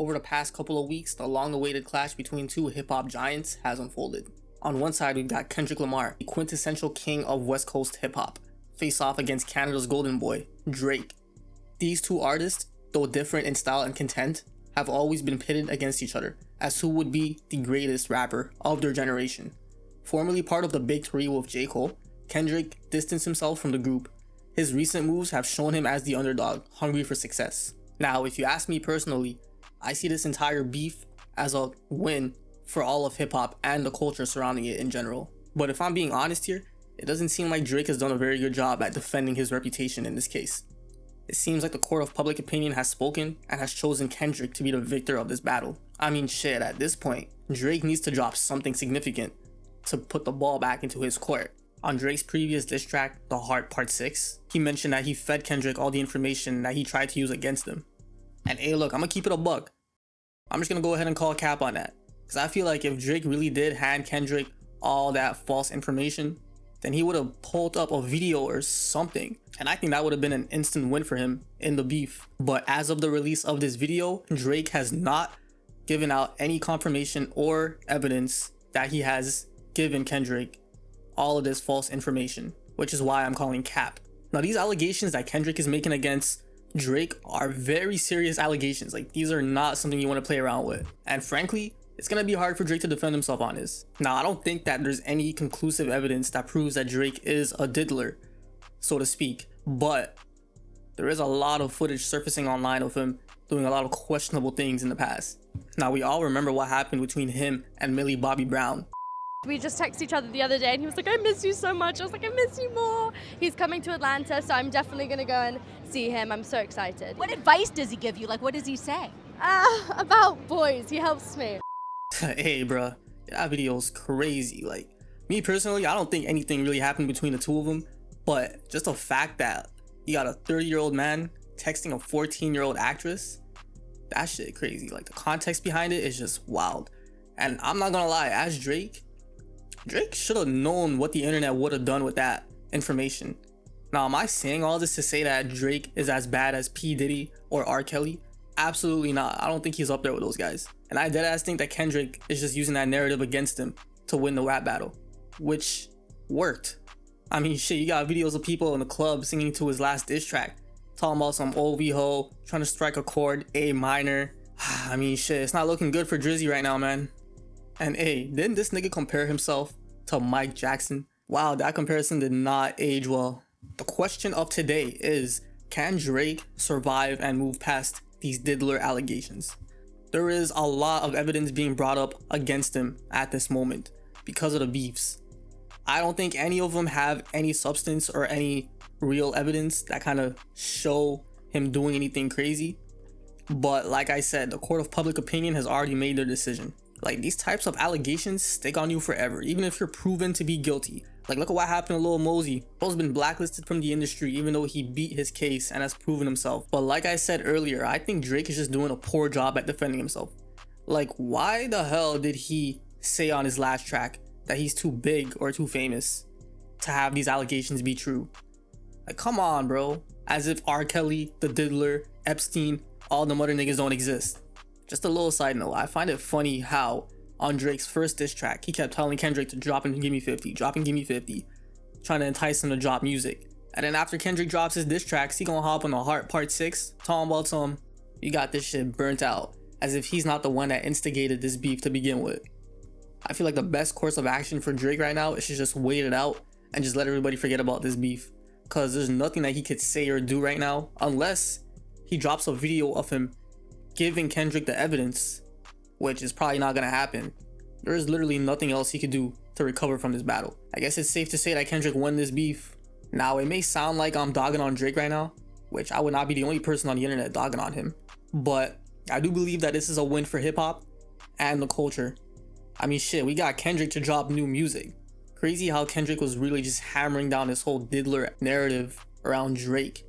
Over the past couple of weeks, the long-awaited clash between two hip-hop giants has unfolded. On one side, we've got Kendrick Lamar, the quintessential king of West Coast hip-hop, face off against Canada's golden boy, Drake. These two artists, though different in style and content, have always been pitted against each other as who would be the greatest rapper of their generation. Formerly part of the Big Three with J. Cole, Kendrick distanced himself from the group. His recent moves have shown him as the underdog, hungry for success. Now, if you ask me personally, I see this entire beef as a win for all of hip-hop and the culture surrounding it in general. But if I'm being honest here, it doesn't seem like Drake has done a very good job at defending his reputation in this case. It seems like the court of public opinion has spoken and has chosen Kendrick to be the victor of this battle. I mean shit, at this point, Drake needs to drop something significant to put the ball back into his court. On Drake's previous diss track, The Heart Part 6, he mentioned that he fed Kendrick all the information that he tried to use against him. And hey look, I'm gonna keep it a buck. I'm just gonna go ahead and call a cap on that. Because I feel like if Drake really did hand Kendrick all that false information, then he would have pulled up a video or something. And I think that would have been an instant win for him in the beef. But as of the release of this video, Drake has not given out any confirmation or evidence that he has given Kendrick all of this false information, which is why I'm calling cap. Now, these allegations that Kendrick is making against Drake are very serious allegations. Like, these are not something you want to play around with. And frankly, it's gonna be hard for Drake to defend himself on this. Now, I don't think that there's any conclusive evidence that proves that Drake is a diddler, so to speak, but there is a lot of footage surfacing online of him doing a lot of questionable things in the past. Now, we all remember what happened between him and Millie Bobby Brown. We just texted each other the other day and he was like, I miss you so much. I was like, I miss you more. He's coming to Atlanta, so I'm definitely gonna go and see him. I'm so excited. What advice does he give you? Like, what does he say? About boys, he helps me. Hey bruh, that video's crazy. Like, me personally, I don't think anything really happened between the two of them, but just the fact that you got a 30-year-old man texting a 14-year-old actress, that shit crazy. Like, the context behind it is just wild. And I'm not gonna lie, as Drake should have known what the internet would have done with that information. Now, am I saying all this to say that Drake is as bad as P. Diddy or R. Kelly? Absolutely not. I don't think he's up there with those guys. And I deadass think that Kendrick is just using that narrative against him to win the rap battle, which worked. I mean, shit, you got videos of people in the club singing to his last diss track, talking about some OV ho, trying to strike a chord, A minor. I mean, shit, it's not looking good for Drizzy right now, man. And hey, didn't this nigga compare himself to Mike Jackson? Wow, that comparison did not age well. The question of today is, can Drake survive and move past these diddler allegations? There is a lot of evidence being brought up against him at this moment because of the beefs. I don't think any of them have any substance or any real evidence that kind of show him doing anything crazy. But like I said, the court of public opinion has already made their decision. Like, these types of allegations stick on you forever, even if you're proven to be guilty. Like, look at what happened to Lil Mosey. Bro's been blacklisted from the industry even though he beat his case and has proven himself. But like I said earlier, I think Drake is just doing a poor job at defending himself. Like, why the hell did he say on his last track that he's too big or too famous to have these allegations be true? Like, come on, bro. As if R. Kelly, the diddler, Epstein, all them other niggas don't exist. Just a little side note, I find it funny how on Drake's first diss track, he kept telling Kendrick to drop and give me 50, drop and give me 50, trying to entice him to drop music. And then after Kendrick drops his diss tracks, he gonna hop on The Heart Part 6, talking about some, you got this shit burnt out, as if he's not the one that instigated this beef to begin with. I feel like the best course of action for Drake right now is to just wait it out and just let everybody forget about this beef. Cause there's nothing that he could say or do right now unless he drops a video of him giving Kendrick the evidence, which is probably not gonna happen. There is literally nothing else he could do to recover from this battle. I guess it's safe to say that Kendrick won this beef. Now, it may sound like I'm dogging on Drake right now, which I would not be the only person on the internet dogging on him, but I do believe that this is a win for hip-hop and the culture. I mean, shit, we got Kendrick to drop new music. Crazy how Kendrick was really just hammering down this whole diddler narrative around Drake.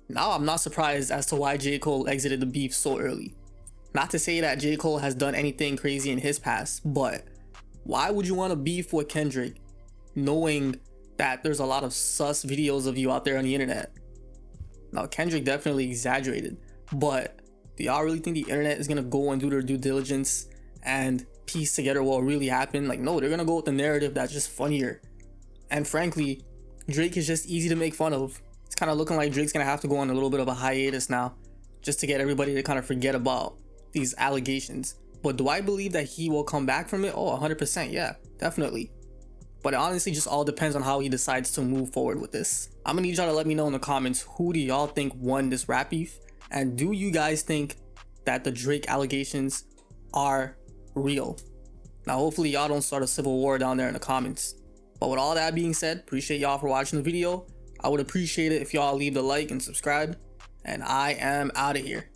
Now I'm not surprised as to why J. Cole exited the beef so early. Not to say that J. Cole has done anything crazy in his past, but why would you want to beef with Kendrick knowing that there's a lot of sus videos of you out there on the internet? Now, Kendrick definitely exaggerated, but Do y'all really think the internet is gonna go and do their due diligence and piece together what really happened? Like, no, they're gonna go with the narrative that's just funnier. And frankly, Drake is just easy to make fun of. It's kind of looking like Drake's gonna have to go on a little bit of a hiatus now, just to get everybody to kind of forget about these allegations. But do I believe that he will come back from it? Oh, 100%, yeah, definitely. But it honestly just all depends on how he decides to move forward with this. I'm gonna need y'all to let me know in the comments, who do y'all think won this rap beef? And do you guys think that the Drake allegations are real? Now, hopefully y'all don't start a civil war down there in the comments. But with all that being said, appreciate y'all for watching the video. I would appreciate it if y'all leave a like and subscribe. And I am out of here.